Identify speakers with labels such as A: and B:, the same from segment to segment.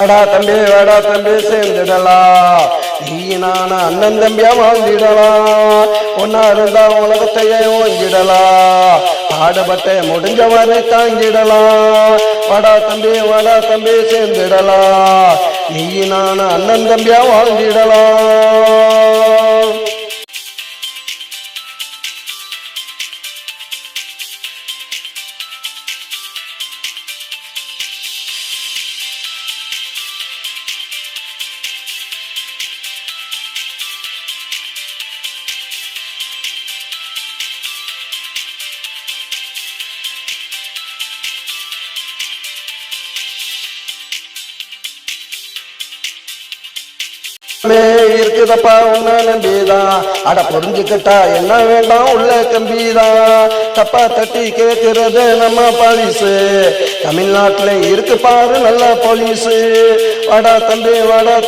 A: வாடா தம்பி சேர்ந்துடலாம். நீ நான அண்ணன் தம்பியா வாழ்ந்திடலாம். ஒன்னா இருந்தா உலகத்தையே ஓங்கிடலாம். பாடுபட்ட முடிஞ்சவரை தாங்கிடலாம். வாடா தம்பி சேர்ந்துடலாம். நீ நான அண்ணன் தம்பியா வாழ்ந்திடலாம். இருக்குதப்பா உன்ன நம்பிதான். அட புரிஞ்சுக்கிட்டா என்ன வேண்டாம் உள்ள கம்பிதான். தப்பா தட்டி கேட்கிறது நம்ம பாலிசு. தமிழ்நாட்டுல இருக்கு பாரு நல்ல போலீஸு. வாடா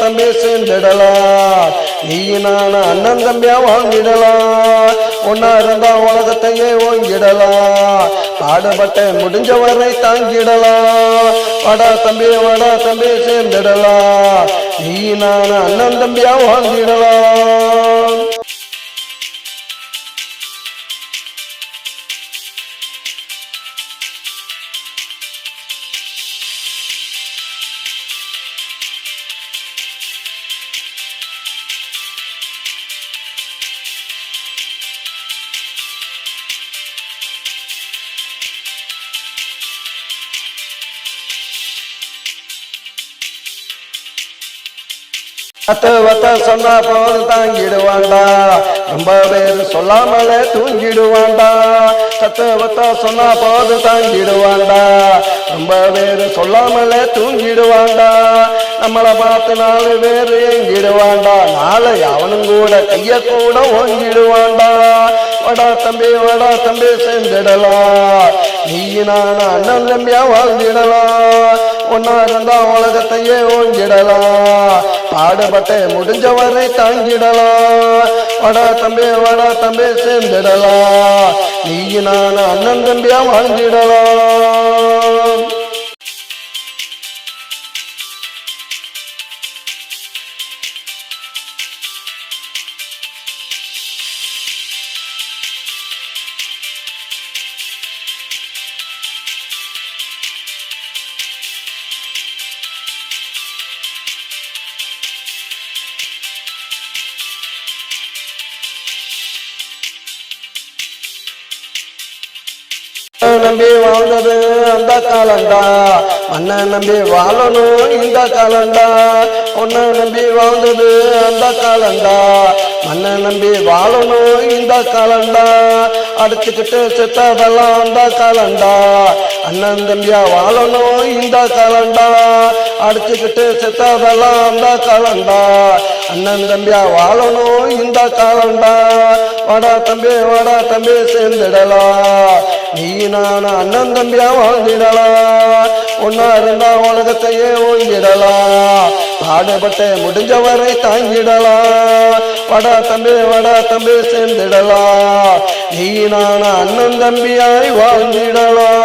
A: தம்பி சேர்ந்துடலாம். நீ நான அண்ணன் தம்பியா வாழ்ந்திடலாம். ஒன்னா இருந்தா உலகத்தையே ஓங்கிடலாம். பாடுபட்ட முடிஞ்ச வரை தாங்கிடலாம். வாடா தம்பி சேர்ந்துடலாம். நீ நான அண்ணன் தம்பியா வாழ்ந்திடலாம். சொன்னா போது தாங்கிடுவாண்டா. ரொம்ப பேர் சொல்லாமலே தூங்கிடுவாண்டா. சொன்னா போது தாங்கிடுவாண்டா. ரொம்ப பேர் சொல்லாமலே தூங்கிடுவாண்டா. நம்மளை பார்த்து 4 பேர் ஏங்கிடுவாண்டா. நாளை அவனும் கூட கைய கூட ஓங்கிடுவாண்டா. வாடா தம்பி சேர்ந்துடலாம். நீ நான அண்ணன் தம்பியா வாழ்ந்திடலாம். ஒன்னா இருந்தா உலகத்தையே ஓங்கிடலாம். பாடுபட்ட முடிஞ்ச வரை தாங்கிடலாம். வாடா தம்பி சேர்ந்துடலாம். நீ நான அண்ணன் தம்பியா வாழ்ந்திடலாம். நம்பி வாழ்ந்தது அந்த காலண்டா. மண்ண நம்பி வாழணும் இந்த காலண்டா. ஒன்ன நம்பி வாழ்ந்தது அந்த காலண்டா. மண்ண நம்பி வாழணும் இந்த காலண்டா. அடிச்சுக்கிட்டு செத்ததெல்லாம் அந்த காலண்டா. அண்ணன் தம்பியா வாழணும் இந்த காலண்டா. அடிச்சுக்கிட்டு செத்ததெல்லாம் அந்த காலண்டா. அண்ணன் தம்பியா வாழணும் இந்த காலண்டா. வாடா தம்பி சேர்ந்துடலாம். நீ நான அண்ணன் தம்பியா வாழ்ந்திடலாம். ஒன்னா இருந்தா உலகத்தையே ஓங்கிடலாம். பாடுபட்ட முடிஞ்ச வரை தாங்கிடலாம். வாடா தம்பி சேர்ந்துடலாம். நீ நான அண்ணன் தம்பியாய் வாழ்ந்திடலாம்.